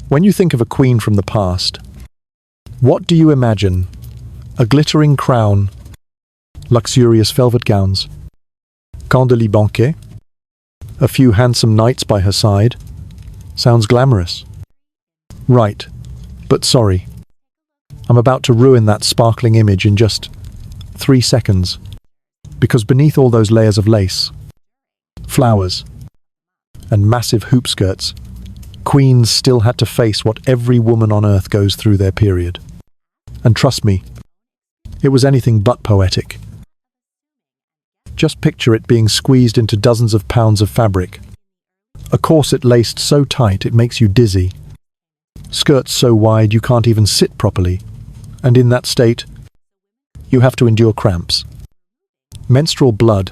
When you think of a queen from the past, what do you imagine? A glittering crown, luxurious velvet gowns, candelier banquet, a few handsome knights by her side. Sounds glamorous. Right, but sorry. I'm about to ruin that sparkling image in just 3 seconds, because beneath all those layers of lace, flowers, and massive hoop skirts, queens still had to face what every woman on earth goes through their period. And trust me, it was anything but poetic. Just picture it being squeezed into dozens of pounds of fabric. A corset laced so tight it makes you dizzy. Skirts so wide you can't even sit properly. And in that state, you have to endure cramps, menstrual blood,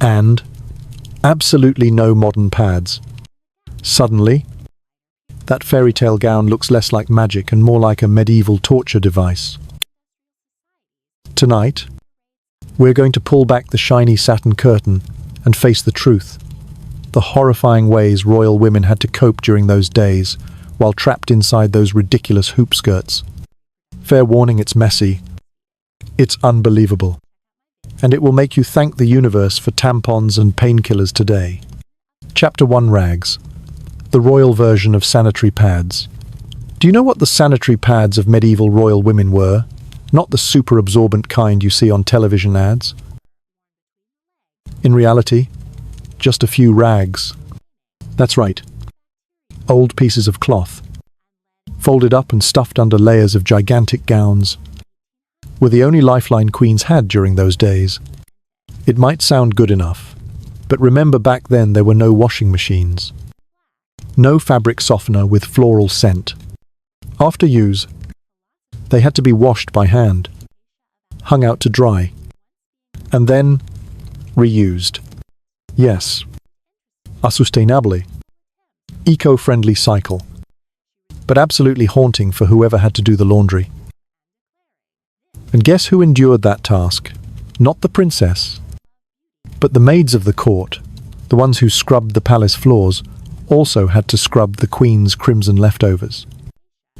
and absolutely no modern pads. Suddenly, that fairy tale gown looks less like magic and more like a medieval torture device. Tonight, we're going to pull back the shiny satin curtain and face the truth, the horrifying ways royal women had to cope during those days while trapped inside those ridiculous hoop skirts. Fair warning, it's messy. It's unbelievable. And it will make you thank the universe for tampons and painkillers today. Chapter 1: Rags. The royal version of sanitary pads. Do you know what the sanitary pads of medieval royal women were? Not the super absorbent kind you see on television ads. In reality, just a few rags. That's right. Old pieces of cloth, folded up and stuffed under layers of gigantic gowns, were the only lifeline queens had during those days. It might sound good enough, but remember back then there were no washing machines. No fabric softener with floral scent. After use, they had to be washed by hand, hung out to dry, and then reused. Yes, a sustainably, eco-friendly cycle, but absolutely haunting for whoever had to do the laundry. And guess who endured that task? Not the princess, but the maids of the court, the ones who scrubbed the palace floors, also had to scrub the queen's crimson leftovers.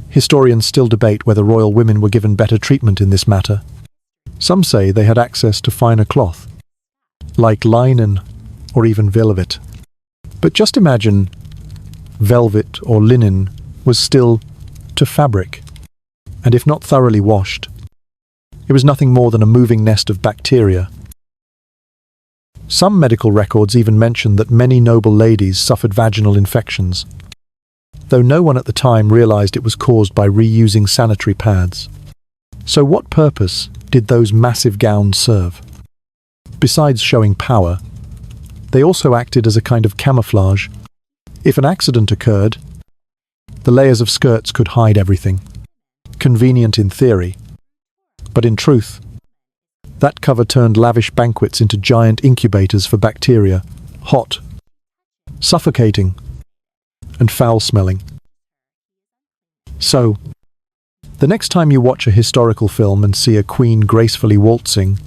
Historians still debate whether royal women were given better treatment in this matter. Some say they had access to finer cloth, like linen or even velvet. But just imagine, velvet or linen was still to fabric, and if not thoroughly washed, it was nothing more than a moving nest of bacteria. Some medical records even mention that many noble ladies suffered vaginal infections, though no one at the time realized it was caused by reusing sanitary pads. So what purpose did those massive gowns serve? Besides showing power, they also acted as a kind of camouflage. If an accident occurred, the layers of skirts could hide everything. Convenient in theory, but in truth, that cover turned lavish banquets into giant incubators for bacteria, hot, suffocating, and foul-smelling. So, the next time you watch a historical film and see a queen gracefully waltzing,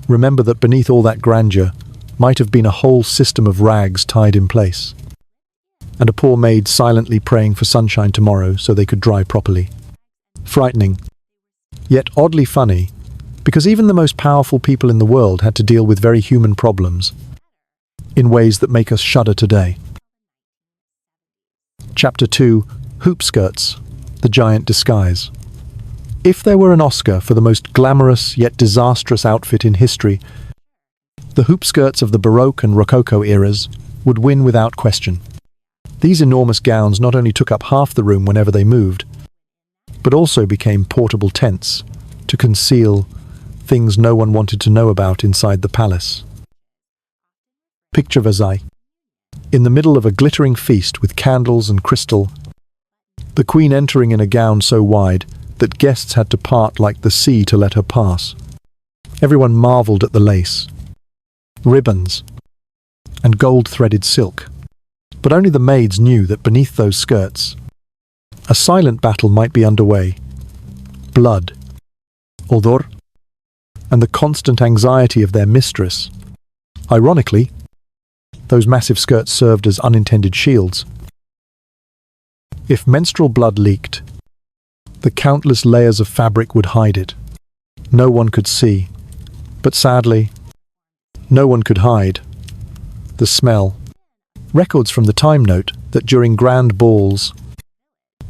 remember that beneath all that grandeur might have been a whole system of rags tied in place, and a poor maid silently praying for sunshine tomorrow so they could dry properly. Frightening, yet oddly funny, because even the most powerful people in the world had to deal with very human problems, in ways that make us shudder today. Chapter 2: Hoop Skirts, the Giant Disguise. If there were an Oscar for the most glamorous yet disastrous outfit in history, the hoop skirts of the Baroque and Rococo eras would win without question. These enormous gowns not only took up half the room whenever they moved, but also became portable tents to conceal things no one wanted to know about inside the palace. Picture Versailles. In the middle of a glittering feast with candles and crystal, the queen entering in a gown so wide that guests had to part like the sea to let her pass. Everyone marveled at the lace, ribbons, and gold-threaded silk. But only the maids knew that beneath those skirts, a silent battle might be underway. Blood, odor, and the constant anxiety of their mistress. Ironically, those massive skirts served as unintended shields. If menstrual blood leaked, the countless layers of fabric would hide it. No one could see. But sadly, no one could hide the smell. Records from the time note that during grand balls,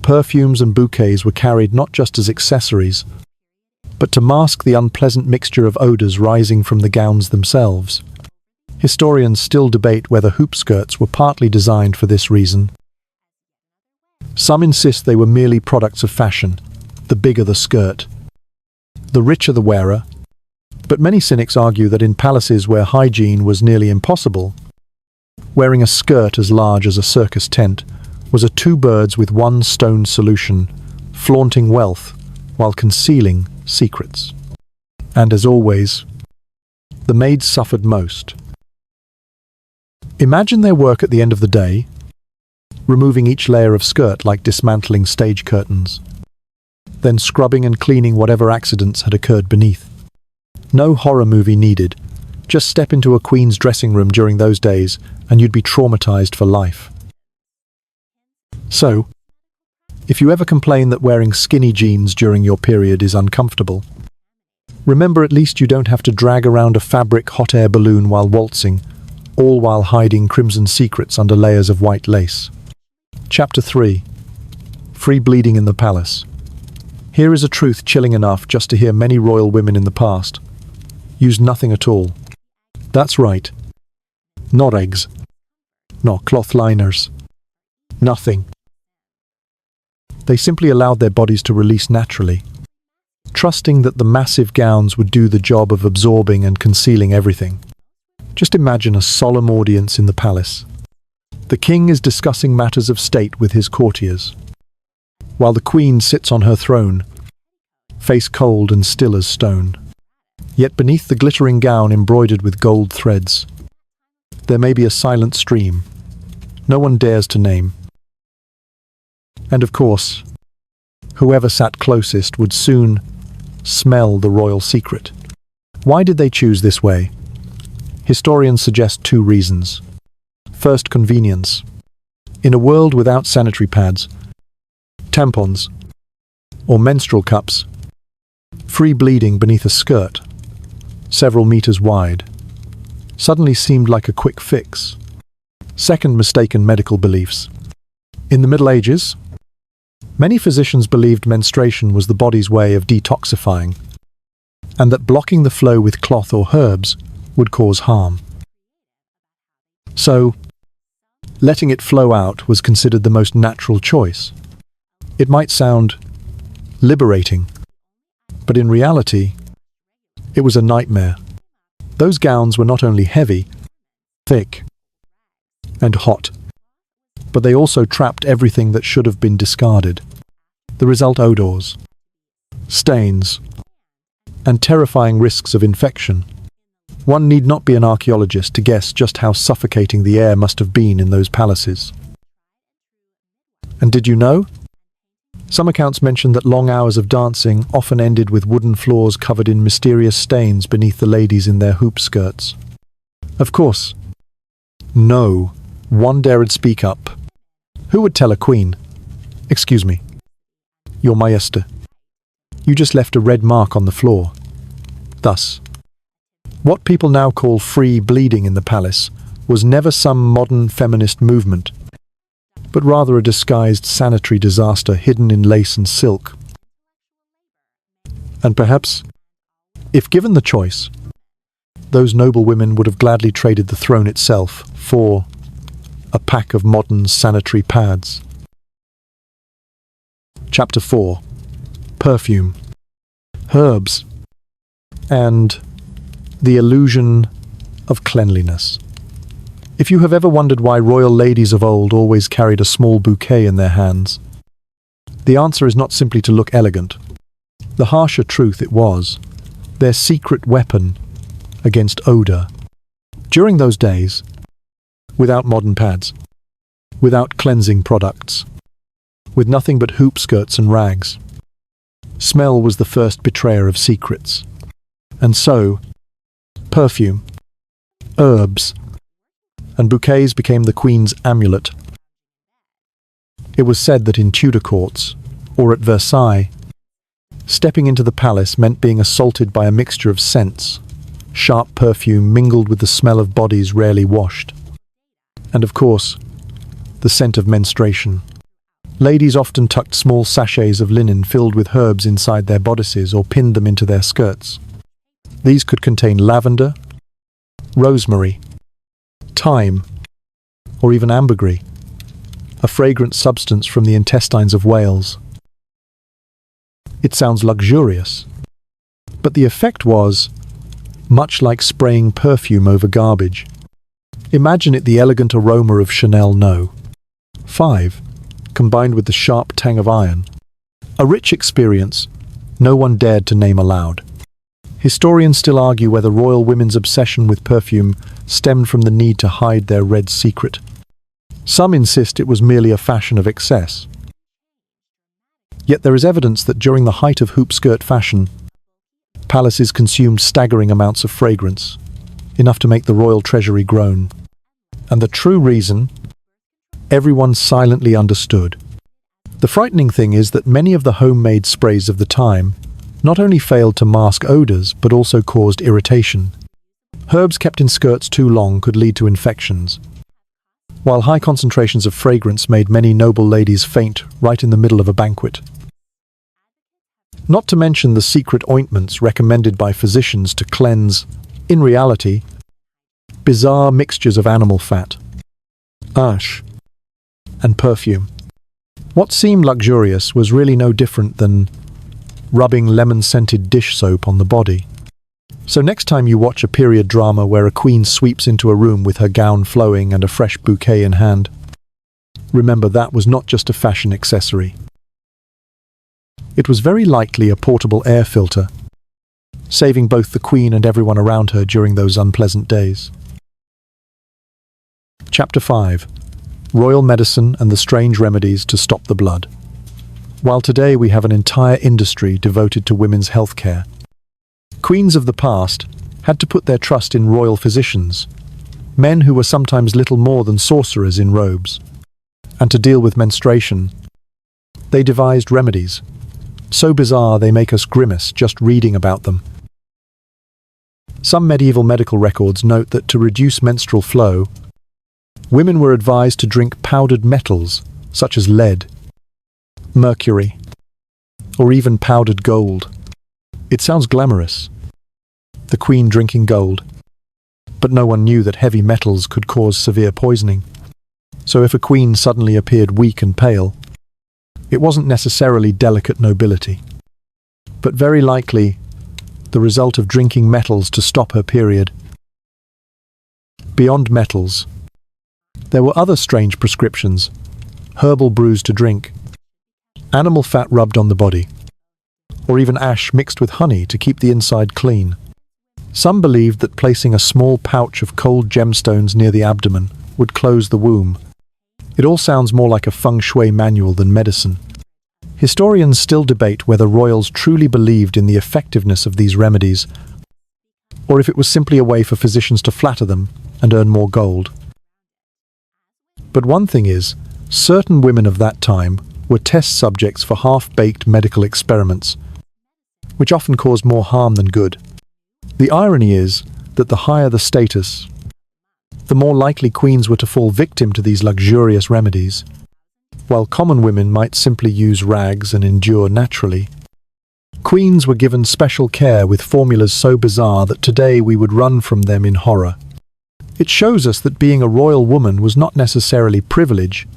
perfumes and bouquets were carried not just as accessories, but to mask the unpleasant mixture of odors rising from the gowns themselves. Historians still debate whether hoop skirts were partly designed for this reason. Some insist they were merely products of fashion, the bigger the skirt, the richer the wearer, but many cynics argue that in palaces where hygiene was nearly impossible, wearing a skirt as large as a circus tent was a two birds with one stone solution, flaunting wealth while concealing secrets. And as always, the maids suffered most. Imagine their work at the end of the day, removing each layer of skirt like dismantling stage curtains, then scrubbing and cleaning whatever accidents had occurred beneath. No horror movie needed. Just step into a queen's dressing room during those days and you'd be traumatized for life. So, if you ever complain that wearing skinny jeans during your period is uncomfortable, remember at least you don't have to drag around a fabric hot air balloon while waltzing, all while hiding crimson secrets under layers of white lace. Chapter 3. Free bleeding in the palace. Here is a truth chilling enough just to hear many royal women in the past used nothing at all. That's right. Not eggs. Not cloth liners. Nothing. They simply allowed their bodies to release naturally, trusting that the massive gowns would do the job of absorbing and concealing everything. Just imagine a solemn audience in the palace. The king is discussing matters of state with his courtiers, while the queen sits on her throne, face cold and still as stone. Yet beneath the glittering gown embroidered with gold threads, there may be a silent stream no one dares to name. And of course, whoever sat closest would soon smell the royal secret. Why did they choose this way? Historians suggest two reasons. First, convenience. In a world without sanitary pads, tampons, or menstrual cups, free bleeding beneath a skirt, several meters wide, suddenly seemed like a quick fix. Second, mistaken medical beliefs. In the Middle Ages, many physicians believed menstruation was the body's way of detoxifying, and that blocking the flow with cloth or herbs would cause harm. So, letting it flow out was considered the most natural choice. It might sound liberating, but in reality, it was a nightmare. Those gowns were not only heavy, thick, and hot, but they also trapped everything that should have been discarded. The result: odors, stains, and terrifying risks of infection. One need not be an archaeologist to guess just how suffocating the air must have been in those palaces. And did you know? Some accounts mention that long hours of dancing often ended with wooden floors covered in mysterious stains beneath the ladies in their hoop skirts. Of course, no one dared speak up. Who would tell a queen, "Excuse me, Your Majesty, you just left a red mark on the floor"? Thus, what people now call free bleeding in the palace was never some modern feminist movement, but rather a disguised sanitary disaster hidden in lace and silk. And perhaps, if given the choice, those noble women would have gladly traded the throne itself for a pack of modern sanitary pads. Chapter 4. Perfume, herbs, and the illusion of cleanliness. If you have ever wondered why royal ladies of old always carried a small bouquet in their hands, the answer is not simply to look elegant. The harsher truth it was their secret weapon against odor. During those days, without modern pads, without cleansing products, with nothing but hoop skirts and rags, smell was the first betrayer of secrets. And so, perfume, herbs, and bouquets became the queen's amulet. It was said that in Tudor courts, or at Versailles, stepping into the palace meant being assaulted by a mixture of scents, sharp perfume mingled with the smell of bodies rarely washed. And of course, the scent of menstruation. Ladies often tucked small sachets of linen filled with herbs inside their bodices or pinned them into their skirts. These could contain lavender, rosemary, thyme, or even ambergris, a fragrant substance from the intestines of whales. It sounds luxurious, but the effect was much like spraying perfume over garbage. Imagine it the elegant aroma of Chanel No. 5, combined with the sharp tang of iron. A rich experience no one dared to name aloud. Historians still argue whether royal women's obsession with perfume stemmed from the need to hide their red secret. Some insist it was merely a fashion of excess. Yet there is evidence that during the height of hoop skirt fashion, palaces consumed staggering amounts of fragrance, enough to make the royal treasury groan. And the true reason, everyone silently understood. The frightening thing is that many of the homemade sprays of the time not only failed to mask odors but also caused irritation. Herbs kept in skirts too long could lead to infections, while high concentrations of fragrance made many noble ladies faint right in the middle of a banquet. Not to mention the secret ointments recommended by physicians to cleanse, in reality, bizarre mixtures of animal fat, ash, and perfume. What seemed luxurious was really no different than rubbing lemon-scented dish soap on the body. So next time you watch a period drama where a queen sweeps into a room with her gown flowing and a fresh bouquet in hand, remember that was not just a fashion accessory. It was very likely a portable air filter, saving both the queen and everyone around her during those unpleasant days. Chapter 5. Royal Medicine and the Strange Remedies to Stop the Blood. While today we have an entire industry devoted to women's health care, queens of the past had to put their trust in royal physicians, men who were sometimes little more than sorcerers in robes. And to deal with menstruation, they devised remedies, so bizarre they make us grimace just reading about them. Some medieval medical records note that to reduce menstrual flow, women were advised to drink powdered metals such as lead, mercury, or even powdered gold. It sounds glamorous, the queen drinking gold, but no one knew that heavy metals could cause severe poisoning. So if a queen suddenly appeared weak and pale, it wasn't necessarily delicate nobility, but very likely the result of drinking metals to stop her period. Beyond metals, there were other strange prescriptions: herbal brews to drink, animal fat rubbed on the body, or even ash mixed with honey to keep the inside clean. Some believed that placing a small pouch of cold gemstones near the abdomen would close the womb. It all sounds more like a feng shui manual than medicine. Historians still debate whether royals truly believed in the effectiveness of these remedies, or if it was simply a way for physicians to flatter them and earn more gold. But one thing is, certain women of that time were test subjects for half-baked medical experiments, which often caused more harm than good. The irony is that the higher the status, the more likely queens were to fall victim to these luxurious remedies, while common women might simply use rags and endure naturally. Queens were given special care with formulas so bizarre that today we would run from them in horror. It shows us that being a royal woman was not necessarily privilege.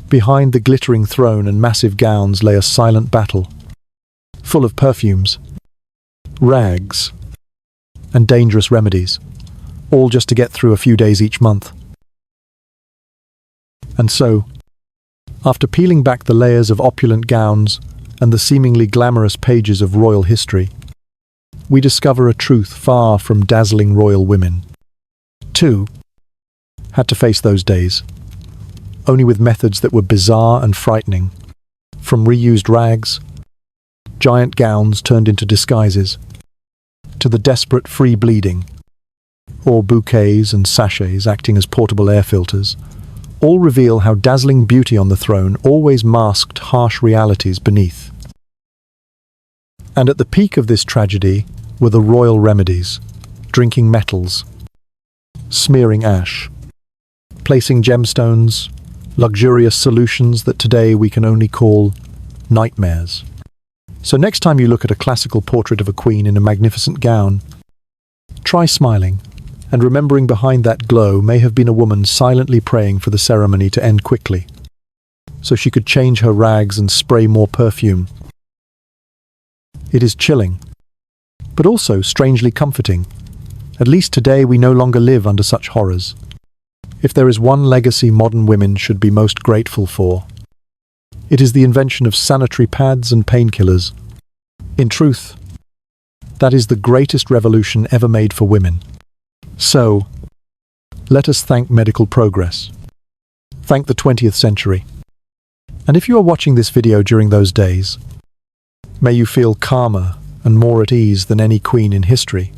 Behind the glittering throne and massive gowns lay a silent battle, full of perfumes, rags, and dangerous remedies, all just to get through a few days each month. And so, after peeling back the layers of opulent gowns and the seemingly glamorous pages of royal history, we discover a truth far from dazzling royal women. Too had to face those days, only with methods that were bizarre and frightening, from reused rags, giant gowns turned into disguises, to the desperate free bleeding, or bouquets and sachets acting as portable air filters. all reveal how dazzling beauty on the throne always masked harsh realities beneath. And at the peak of this tragedy were the royal remedies, drinking metals, smearing ash, placing gemstones, luxurious solutions that today we can only call nightmares. So next time you look at a classical portrait of a queen in a magnificent gown, try smiling, and remembering behind that glow may have been a woman silently praying for the ceremony to end quickly, so she could change her rags and spray more perfume. It is chilling, but also strangely comforting. At least today we no longer live under such horrors. If there is one legacy modern women should be most grateful for, it is the invention of sanitary pads and painkillers. In truth, that is the greatest revolution ever made for women. So, let us thank medical progress. Thank the 20th century. And if you are watching this video during those days, may you feel calmer and more at ease than any queen in history.